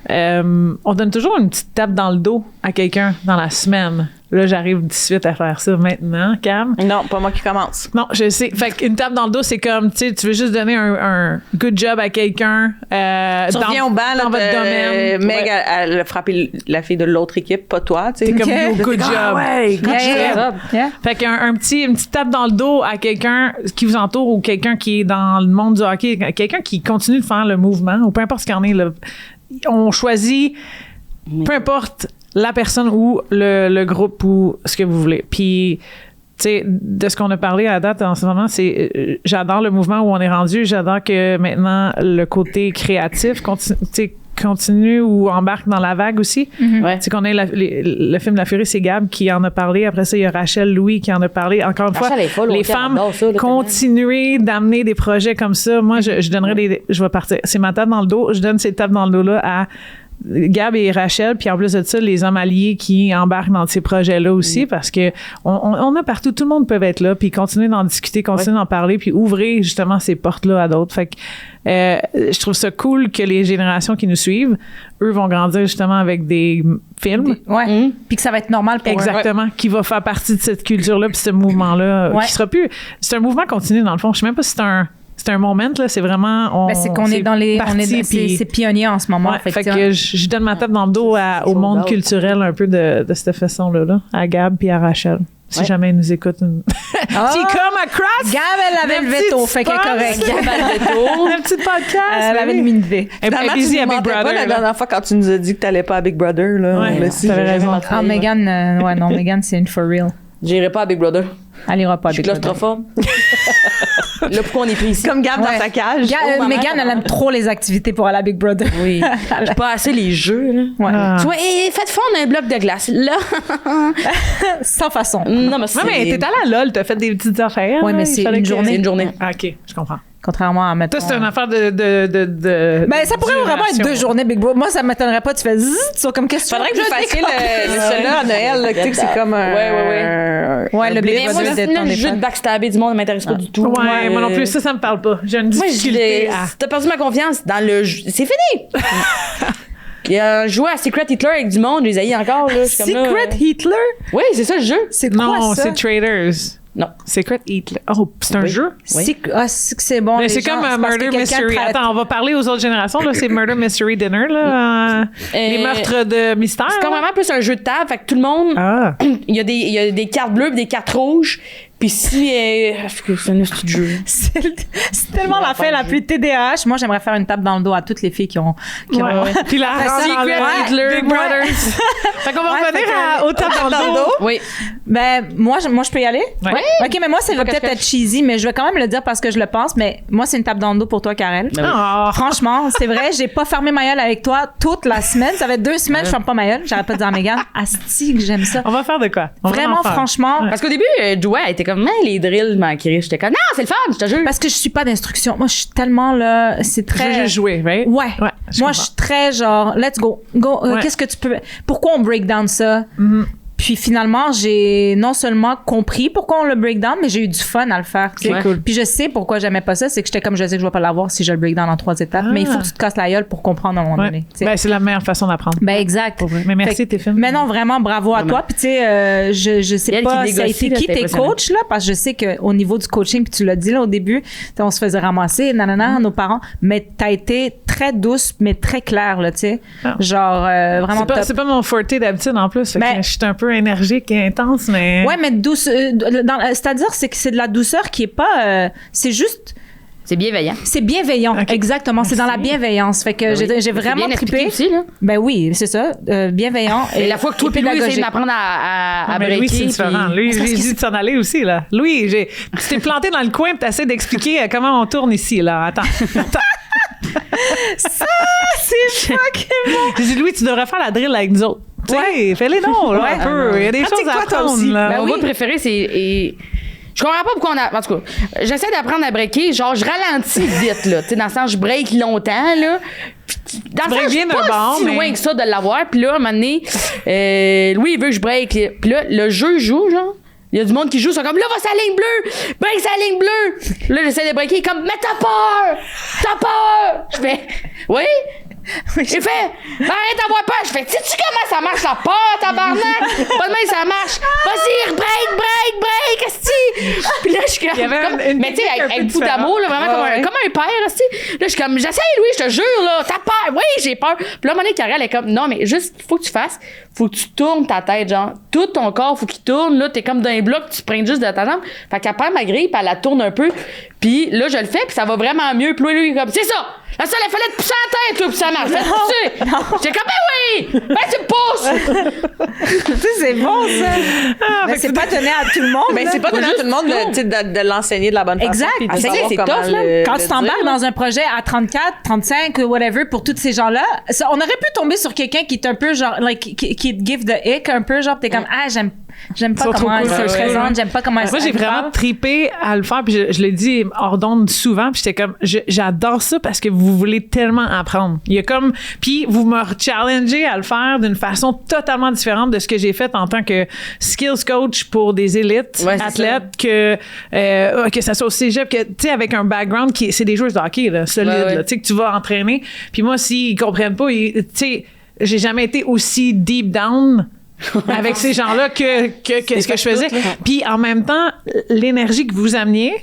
Speaker 1: on donne toujours une petite tape dans le dos à quelqu'un dans la semaine. Là, j'arrive tout de suite à faire ça maintenant, Cam.
Speaker 4: Non, pas moi qui commence.
Speaker 1: Non, je sais. Fait qu'une tape dans le dos, c'est comme, tu sais, tu veux juste donner un good job à quelqu'un
Speaker 4: au banc,
Speaker 1: dans votre domaine.
Speaker 4: Meg, elle a frappé la fille de l'autre équipe, pas toi, tu sais.
Speaker 1: T'es comme, good job.
Speaker 4: Good job.
Speaker 1: Fait qu'une petite tape dans le dos à quelqu'un qui vous entoure ou quelqu'un qui est dans le monde du hockey, quelqu'un qui continue de faire le mouvement ou peu importe ce qu'il en est, là. On choisit, peu importe la personne ou le groupe ou ce que vous voulez. Puis, tu sais, de ce qu'on a parlé à la date en ce moment, c'est j'adore le mouvement où on est rendu. J'adore que maintenant, le côté créatif continue ou embarque dans la vague aussi. C'est qu'on a le film La Furie, c'est Gab qui en a parlé. Après ça, il y a Rachel Louis qui en a parlé. Encore une fois, les femmes, continuer d'amener des projets comme ça. Moi, je donnerais je vais partir. C'est ma tape dans le dos. Je donne ces tapes dans le dos-là à Gab et Rachel, puis en plus de ça, les hommes alliés qui embarquent dans ces projets-là aussi, parce que on a partout, tout le monde peut être là, puis continuer d'en discuter, continuer d'en parler, puis ouvrir justement ces portes-là à d'autres. Fait que je trouve ça cool que les générations qui nous suivent, eux vont grandir justement avec des films.
Speaker 3: Puis que ça va être normal pour
Speaker 1: Exactement, qui va faire partie de cette culture-là, puis ce mouvement-là, qui sera plus... C'est un mouvement continu, dans le fond. Je sais même pas si c'est un moment, là, c'est vraiment...
Speaker 3: c'est qu'on est dans les... C'est pionnier en ce moment.
Speaker 1: Fait que je donne ma tête dans le dos au monde culturel un peu de cette façon-là, à Gab puis à Rachel. Si jamais ils nous écoutent. She come across!
Speaker 3: Gab, elle avait le veto, fait qu'elle est correcte. Gab, elle avait le veto.
Speaker 1: Un petit podcast.
Speaker 3: Elle avait une V.
Speaker 4: Elle est busy à Big Brother. Pas la dernière fois quand tu nous as dit que t'allais pas à Big Brother, là.
Speaker 1: Ouais, t'avais raison.
Speaker 3: Megan, Megan, c'est une for real.
Speaker 2: J'irai pas à Big Brother.
Speaker 3: Elle ira pas à Big Brother.
Speaker 2: Je suis claustrophobe. Là, pourquoi on est pris ici?
Speaker 4: Comme Gab dans sa cage.
Speaker 3: Megan, elle aime trop les activités pour aller à Big Brother.
Speaker 2: Oui. J'ai pas assez les jeux, là. Tu vois, faites fondre un bloc de glace, là.
Speaker 3: Sans façon.
Speaker 1: Non, mais t'es allée à LOL, t'as fait des petites affaires.
Speaker 3: Oui, mais c'est une journée.
Speaker 2: C'est une journée.
Speaker 1: Ah, OK, je comprends.
Speaker 3: Contrairement à mettre.
Speaker 1: Toi, c'est une affaire de
Speaker 3: ben, ça pourrait vraiment être 2 journées Big Brother. Moi, ça m'étonnerait pas. Tu fais zzz, tu vois, comme qu'est-ce que tu
Speaker 4: faudrait que je fasse celui-là à Noël, tu sais, que c'est comme un.
Speaker 3: Ouais, le Big Brother,
Speaker 2: c'est le jeu de backstabber du monde ne m'intéresse pas du tout.
Speaker 1: Ouais, moi non plus, ça me parle pas. J'ai une difficulté à.
Speaker 2: T'as perdu ma confiance dans le jeu. C'est fini! Il a joué à Secret Hitler avec du monde, je les haïs encore. Là.
Speaker 3: Secret Hitler?
Speaker 2: Oui, c'est ça le jeu.
Speaker 3: C'est quoi ça?
Speaker 1: Non, c'est Traders.
Speaker 2: Non.
Speaker 1: Secret Hitler. Oh, c'est un jeu?
Speaker 3: Oui. C'est bon.
Speaker 1: Mais c'est comme Murder Mystery. Attends, on va parler aux autres générations. Là, c'est Murder Mystery Dinner. Là, les meurtres de mystère.
Speaker 2: C'est comme vraiment plus un jeu de table. Fait que tout le monde... Il y a des cartes bleues et des cartes rouges. Puis si... c'est un petit jeu.
Speaker 3: C'est tellement la fin la plus TDAH. Moi, j'aimerais faire une tape dans le dos à toutes les filles qui ont...
Speaker 1: Puis la Secret Hitler Big Brothers. Fait qu'on va revenir aux tapes dans le dos.
Speaker 2: Oui.
Speaker 3: Ben, moi, je peux y aller?
Speaker 1: Oui.
Speaker 3: OK, mais moi, ça va peut-être être cheesy, mais je vais quand même le dire parce que je le pense. Mais moi, c'est une tape dans le dos pour toi, Karel. Franchement, c'est vrai, j'ai pas fermé ma gueule avec toi toute la semaine. Ça fait 2 semaines que je ferme pas ma gueule. J'arrête pas de dire à Megan, asti que j'aime ça.
Speaker 1: On va faire de quoi?
Speaker 3: Vraiment, franchement.
Speaker 2: Parce qu'au début, Joey était comme, les drills m'enquéraient. J'étais comme, non, c'est le fun, je te jure.
Speaker 3: Parce que je suis pas d'instruction. Moi, je suis tellement là, c'est très...
Speaker 1: Je veux jouer, right?
Speaker 3: Ouais. Moi, je suis très genre, let's go. Qu'est-ce que tu peux... Pourquoi on break down ça? Puis finalement, j'ai non seulement compris pourquoi on le breakdown, mais j'ai eu du fun à le faire.
Speaker 1: C'est cool.
Speaker 3: Puis je sais pourquoi j'aimais pas ça, c'est que j'étais comme je sais que je vais pas l'avoir si je le breakdown en 3 étapes. Mais il faut que tu te casses la gueule pour comprendre à un moment donné.
Speaker 1: Ben, c'est la meilleure façon d'apprendre.
Speaker 3: Ben exact.
Speaker 1: Mais merci tes films.
Speaker 3: Mais non, vraiment bravo à toi. Puis tu sais, je sais pas ça a été qui tes coachs là, parce que je sais qu'au niveau du coaching, puis tu l'as dit là au début, on se faisait ramasser, nos parents, mais t'as été très douce, mais très claire là, tu sais. Genre vraiment.
Speaker 1: C'est pas mon forte d'habitude en plus. Je suis un peu énergique et intense, mais...
Speaker 3: Ouais, mais douce... c'est-à-dire, c'est que c'est de la douceur qui est pas... c'est juste...
Speaker 2: C'est bienveillant.
Speaker 3: C'est bienveillant, exactement. C'est dans la bienveillance. Fait que j'ai vraiment trippé.
Speaker 2: Aussi, là.
Speaker 3: Ben oui, c'est ça. Bienveillant.
Speaker 2: Et la fois que toi et Louis essayez de m'apprendre à breaker.
Speaker 1: Louis, c'est différent. Louis, j'ai dit de s'en aller aussi, là. Louis, tu t'es planté dans le coin et t'essaies d'expliquer comment on tourne ici, là. Attends. Ça, c'est fucking bon. J'ai dit, Louis, tu devrais faire la drill avec nous autres. Tu sais, fais-les donc, là, un peu. Il y a des choses à apprendre, là.
Speaker 2: Mon mot préféré, c'est... Je comprends pas pourquoi on a... En tout cas, j'essaie d'apprendre à breaker. Genre, je ralentis vite, là. Tu sais, dans le sens, je break longtemps, là. Dans le sens, je suis pas si loin que ça de l'avoir. Puis là, à un moment donné, Louis, il veut que je break. Puis là, le jeu joue, genre. Il y a du monde qui joue, ils sont comme, là, va sa ligne bleue! Break sa ligne bleue! Là, j'essaie de breaker, il est comme, mais t'as peur! T'as peur! Je fais, oui? J'ai fait, arrête d'avoir peur! Je fais, sais-tu comment ça marche la peur, tabarnak? Pas de même, ça marche! Vas-y, break, esti! Puis là, je suis comme, mais tu sais, avec beaucoup d'amour, là, vraiment comme un père, esti. Là, je suis comme, j'essaie, Louis, je te jure, là, t'as peur! Oui, j'ai peur! Puis là, à un moment donné, Karel est comme, non, mais juste, faut que tu fasses, faut que tu tournes ta tête, genre, tout ton corps, faut qu'il tourne, là, t'es comme d'un bloc, tu prends juste de ta jambe. Fait qu'elle prend ma grille, puis elle la tourne un peu. Puis là, je le fais, puis ça va vraiment mieux. Puis lui, comme, c'est ça! La seule, il fallait te pousser la tête, toi, puis ça marche. Fais pousser! J'étais comme, ben oui! Ben tu me pousses!
Speaker 3: Tu sais, c'est bon, ça! Mais c'est pas donné à tout le monde.
Speaker 4: Mais c'est pas donné à tout le monde de l'enseigner de la bonne façon.
Speaker 3: Exact.
Speaker 2: C'est tough, là.
Speaker 3: Quand tu t'embarques dans un projet à 34, 35, whatever, pour tous ces gens-là, on aurait pu tomber sur quelqu'un qui est un peu genre, like, qui te give the ick, un peu, genre, t'es comme, j'aime pas comment elle se présente, j'aime pas comment elle se présente.
Speaker 1: Moi, j'ai vraiment trippé à le faire, puis je l'ai dit hors d'onde souvent, puis j'étais comme, j'adore ça parce que vous voulez tellement apprendre. Il y a comme, puis vous me challengez à le faire d'une façon totalement différente de ce que j'ai fait en tant que skills coach pour des élites athlètes, que ça soit au cégep, que, tu sais, avec un background c'est des joueurs de hockey, là, solides, là, tu sais, que tu vas entraîner. Puis moi, s'ils comprennent pas, tu sais, j'ai jamais été aussi deep down avec ces gens-là que ce que je faisais. Puis en même temps, l'énergie que vous ameniez,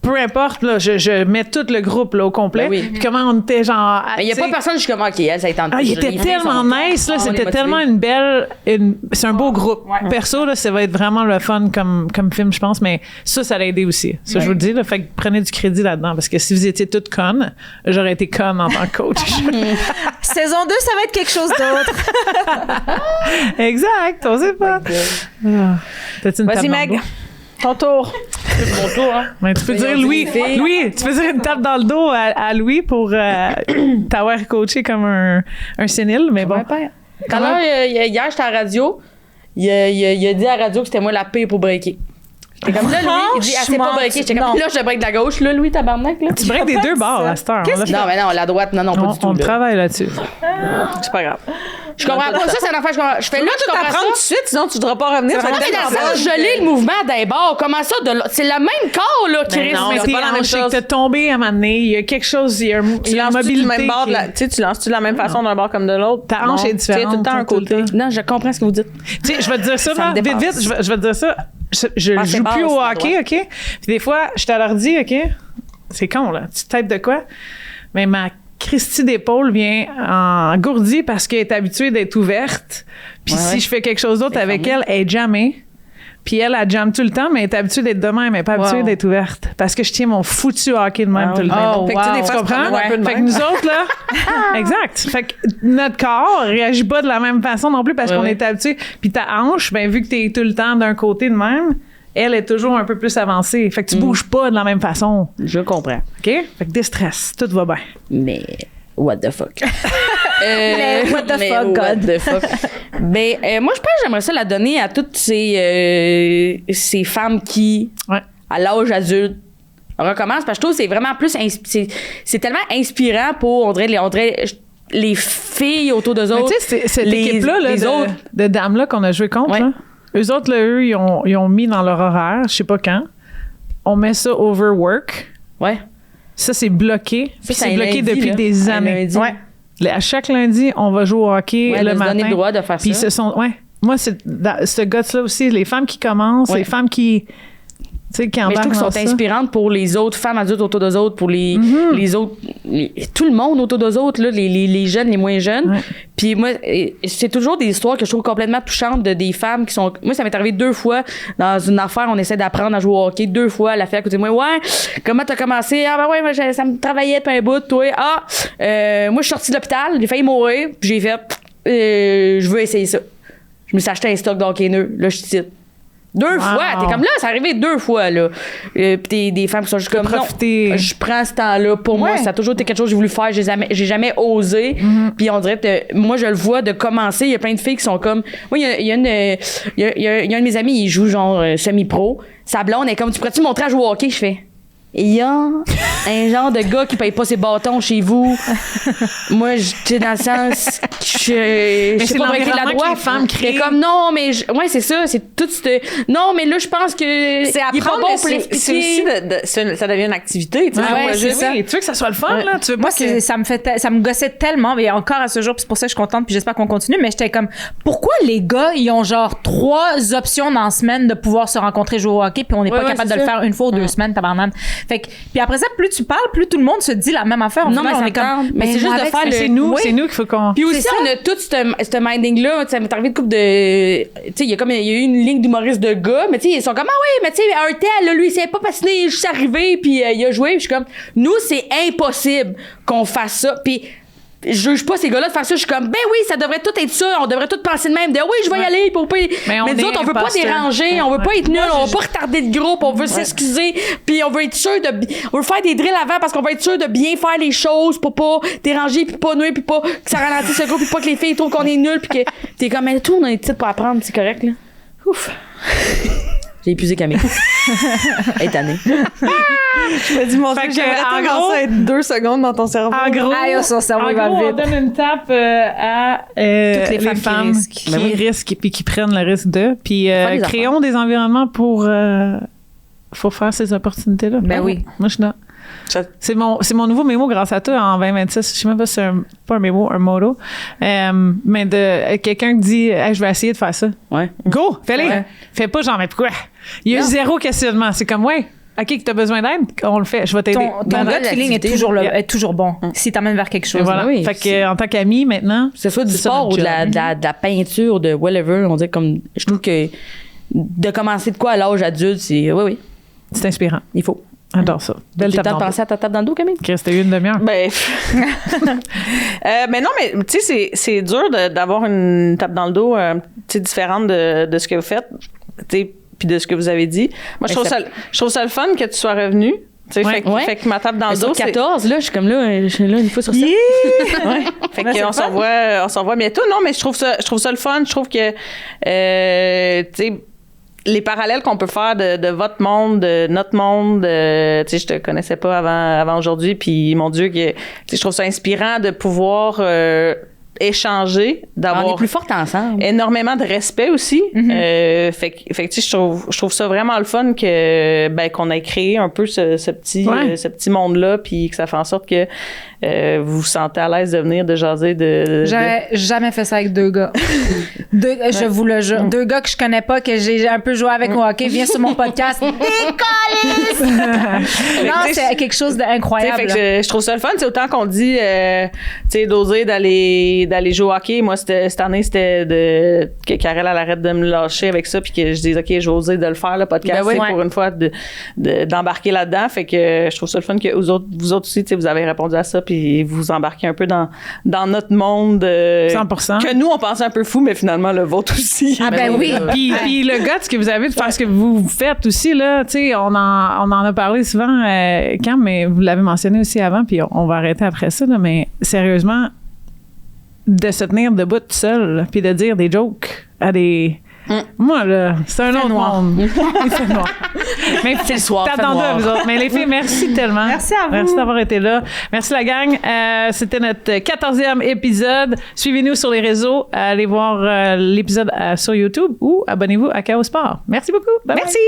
Speaker 1: peu importe, là, je mets tout le groupe là, au complet. Puis comment on était genre.
Speaker 2: Il n'y a pas personne, je suis comme, OK, elle, ça a été en
Speaker 1: il était tellement nice, là, c'était tellement une belle. C'est un beau groupe. Perso, là, ça va être vraiment le fun comme film, je pense, mais ça l'a aidé aussi. Ça, je vous le dis, là, fait que prenez du crédit là-dedans, parce que si vous étiez toutes connes, j'aurais été conne en tant que coach.
Speaker 3: Saison 2, ça va être quelque chose d'autre.
Speaker 1: Exact, on sait pas.
Speaker 4: Vas-y, Meg. Ton tour.
Speaker 2: C'est mon tour, hein.
Speaker 1: Mais tu peux dire Louis, tu peux dire une tape dans le dos à Louis pour t'avoir coaché comme un sénile, mais bon.
Speaker 2: Tout à l'heure, hier, j'étais à la radio. Il a dit à la radio que c'était moi la pire pour breaker. J'étais comme là, Louis, il dit, elle sait pas breaker. J'étais comme, là, je break de la gauche, là, Louis, tabarnak, là.
Speaker 1: Tu breaks des deux bords à cette heure.
Speaker 2: Non, mais non, la droite, non, pas du tout.
Speaker 1: On travaille là-dessus.
Speaker 4: C'est pas grave.
Speaker 2: Je comprends pas ça, c'est une affaire. Je fais là, tu comprends ça.
Speaker 4: Tout de suite, sinon tu voudras pas revenir.
Speaker 2: Non, mais dans le sens, je lis le mouvement d'un bord. Comment ça? C'est le même corps, là, qui risque.
Speaker 1: Non, mais c'est pas la même chose. T'es tombé à un moment donné. Il y a quelque chose, il y a une mobilité.
Speaker 4: Tu lances-tu de la même façon d'un bord comme de l'autre?
Speaker 1: Ta hanche est différente.
Speaker 4: Tu tout le temps un côté.
Speaker 2: Non, je comprends ce que vous dites.
Speaker 1: Tu sais, je vais te dire ça, vite, je vais te dire ça. Je joue plus au hockey, OK? Puis des fois, je te leur dis, OK? C'est con, là. Tu te têtes de quoi? Mais ma Christy d'épaule vient engourdie parce qu'elle est habituée d'être ouverte. Puis si je fais quelque chose d'autre avec elle est jamais. Puis elle jamme tout le temps, mais elle est habituée d'être de même. Elle n'est pas habituée d'être ouverte. Parce que je tiens mon foutu hockey de même tout le temps.
Speaker 4: Fait que tu comprends?
Speaker 1: Fait que nous autres, là... exact. Fait que notre corps réagit pas de la même façon non plus parce qu'on est habitué. Puis ta hanche, ben vu que tu es tout le temps d'un côté de même, elle est toujours un peu plus avancée. Fait que tu bouges pas de la même façon.
Speaker 2: Je comprends.
Speaker 1: OK? Fait que déstress. Tout va bien.
Speaker 2: Mais... what the fuck?
Speaker 3: What the fuck?
Speaker 2: Mais moi, je pense que j'aimerais ça la donner à toutes ces femmes qui, à l'âge adulte, recommencent. Parce que je trouve que c'est vraiment plus... c'est tellement inspirant pour, on dirait les filles autour d'eux autres.
Speaker 1: Tu sais, cette équipe-là de dames-là qu'on a joué contre, là, eux autres, là, eux, ils ont mis dans leur horaire, je sais pas quand, on met ça overwork.
Speaker 2: Ouais.
Speaker 1: Ça, c'est bloqué. C'est bloqué depuis des années.
Speaker 2: Ouais.
Speaker 1: À chaque lundi, on va jouer au hockey le matin.
Speaker 2: Donner le droit de faire ça.
Speaker 1: Moi, c'est ce guts-là aussi, les femmes qui commencent, les femmes qui... sais, qui
Speaker 2: mais je trouve qu'elles sont inspirantes pour les autres femmes adultes autour d'eux autres, pour les autres, tout le monde autour d'eux autres, là, les jeunes, les moins jeunes. Ouais. Puis moi, c'est toujours des histoires que je trouve complètement touchantes de des femmes qui sont... Moi, ça m'est arrivé 2 fois dans une affaire, on essaie d'apprendre à jouer au hockey. 2 fois, la fille à côté de moi, ouais, comment t'as commencé? Ah ben ouais, moi, ça me travaillait depuis un bout, toi. Moi, je suis sortie de l'hôpital, j'ai failli mourir, puis j'ai fait, je veux essayer ça. Je me suis acheté un stock de hockey neuf. Là, je cite. 2 fois, t'es comme là, c'est arrivé 2 fois, là. Puis t'es des femmes qui sont juste comme non, je prends ce temps-là pour moi, ça a toujours été quelque chose que j'ai voulu faire, j'ai jamais osé. Puis on dirait que moi je le vois de commencer, il y a plein de filles qui sont comme moi, il y a un de mes amis, il joue genre semi-pro, sa blonde est comme tu pourrais-tu montrer à jouer au hockey? Je fais il y a un genre de gars qui paye pas ses bâtons chez vous. Moi, j'étais dans le sens je sais pas breaker la droite. C'est comme non, mais ouais, c'est ça, c'est tout non, mais là je pense que
Speaker 4: c'est apprendre bon pour l'expliquer. C'est aussi ça devient une activité, tu sais.
Speaker 1: Tu veux que ça soit le fun là, tu veux
Speaker 3: moi ça me gossait tellement, mais encore à ce jour, puis c'est pour ça que je suis contente, puis j'espère qu'on continue, mais j'étais comme pourquoi les gars, ils ont genre 3 options dans la semaine de pouvoir se rencontrer jouer au hockey, puis on n'est pas capable de le faire une fois ou 2 semaines, tabarnak. Fait que, puis après ça, plus tu parles, plus tout le monde se dit la même affaire.
Speaker 2: Non, mais on est comme, mais c'est juste de faire
Speaker 1: c'est nous qu'il faut qu'on.
Speaker 2: Puis aussi, on a tout ce minding-là. Ça m'est arrivé de couple de. Tu sais, il y a eu une ligne d'humoristes de gars, mais tu sais, ils sont comme, ah oui, mais tu sais, un tel, là, lui, il s'est pas passionné, il est juste arrivé, puis il a joué. Puis je suis comme, nous, c'est impossible qu'on fasse ça. Puis je juge pas ces gars-là de faire ça. Je suis comme, ben oui, ça devrait tout être ça. On devrait tout penser de même. De oui, je vais y aller pour pas. Mais nous autres, on veut pas déranger. On veut pas être nuls. On veut pas retarder le groupe. On veut s'excuser. Puis on veut être sûr on veut faire des drills avant parce qu'on veut être sûr de bien faire les choses pour pas déranger puis pas nuire puis pas que ça ralentisse le groupe puis pas que les filles trouvent qu'on est nuls puis que t'es comme, mais tout, on a des titres pour apprendre. C'est correct, là. Ouf. J'ai épuisé Camille. Elle est tannée.
Speaker 4: Je me dis, mon Dieu, j'aimerais commencer à être 2 secondes dans ton cerveau.
Speaker 1: En gros,
Speaker 3: son cerveau va vite.
Speaker 1: On donne une tape à toutes les femmes qui risquent et qui prennent le risque de. Puis créons des environnements pour faire ces opportunités-là.
Speaker 3: Ben oui.
Speaker 1: Moi, je suis là. C'est mon nouveau mémo grâce à toi en 2026. Je sais même pas si c'est pas un mémo, un motto. Mais de quelqu'un qui dit hey, je vais essayer de faire ça.
Speaker 2: Ouais.
Speaker 1: Go! Fais-le! Ouais. Fais pas genre mais pourquoi? Il y a eu 0 questionnement. C'est comme ouais. OK, que tu as besoin d'aide, on le fait. Je vais t'aider.
Speaker 3: Ton gut feeling est toujours bon. Si t'amènes vers quelque chose.
Speaker 1: Voilà. Oui, fait que en tant qu'ami maintenant,
Speaker 2: que ce soit du sport ou de la peinture, de whatever, on dit comme je trouve que de commencer de quoi à l'âge adulte, c'est oui.
Speaker 1: C'est inspirant.
Speaker 2: Il faut.
Speaker 1: J'adore ça. Belle tape dans le dos.
Speaker 2: T'as pensé à ta tape dans le dos, Camille?
Speaker 1: C'était 1 demi-heure.
Speaker 4: Ben, mais non, mais tu sais, c'est dur d'avoir une tape dans le dos différente de ce que vous faites, puis de ce que vous avez dit. Moi, je trouve ça le fun que tu sois revenu. Fait que ma tape dans le dos,
Speaker 2: c'est 14, là, je suis là une fois sur 7.
Speaker 4: Fait qu'on s'en revoit bientôt. Non, mais je trouve ça le fun. Je trouve que, tu sais, les parallèles qu'on peut faire de votre monde, de notre monde, tu sais, je te connaissais pas avant aujourd'hui, puis mon Dieu, je trouve ça inspirant de pouvoir échanger, d'avoir
Speaker 2: on est plus fortes ensemble,
Speaker 4: énormément de respect aussi. Fait que tu sais, je trouve ça vraiment le fun que qu'on ait créé un peu ce petit monde là, puis que ça fait en sorte que vous vous sentez à l'aise de venir de jaser
Speaker 3: J'aurais jamais fait ça avec 2 gars. Je vous le jure. 2 gars que je connais pas, que j'ai un peu joué avec au hockey, viens sur mon podcast. Décollisse! Non, c'est quelque chose d'incroyable.
Speaker 4: Fait que je trouve ça le fun. C'est autant qu'on dit, tu sais, d'oser d'aller jouer au hockey. Moi, cette année, c'était que Karel elle arrête de me lâcher avec ça, puis que je dis, OK, je vais oser de le faire, le podcast, pour une fois, d'embarquer là-dedans. Fait que je trouve ça le fun que vous autres aussi, tu sais, vous avez répondu à ça, puis vous embarquez un peu dans notre monde
Speaker 1: 100%.
Speaker 4: Que nous on pensait un peu fou, mais finalement le vôtre aussi.
Speaker 3: Ah ben oui.
Speaker 1: Puis le gars, ce que vous avez de faire ce que vous faites aussi là, tu sais, on en a parlé souvent Cam, mais vous l'avez mentionné aussi avant, puis on va arrêter après ça là, mais sérieusement de se tenir debout tout seul, puis de dire des jokes à des moi, là, c'est un autre monde. C'est noir. Mais
Speaker 2: c'est le soir.
Speaker 1: Tape dans le dos, vous autres. Mais les filles, merci tellement.
Speaker 3: Merci à vous.
Speaker 1: Merci d'avoir été là. Merci la gang. C'était notre 14e épisode. Suivez-nous sur les réseaux. Allez voir l'épisode sur YouTube ou abonnez-vous à Chaos Sport. Merci beaucoup. Bye bye.
Speaker 4: Merci.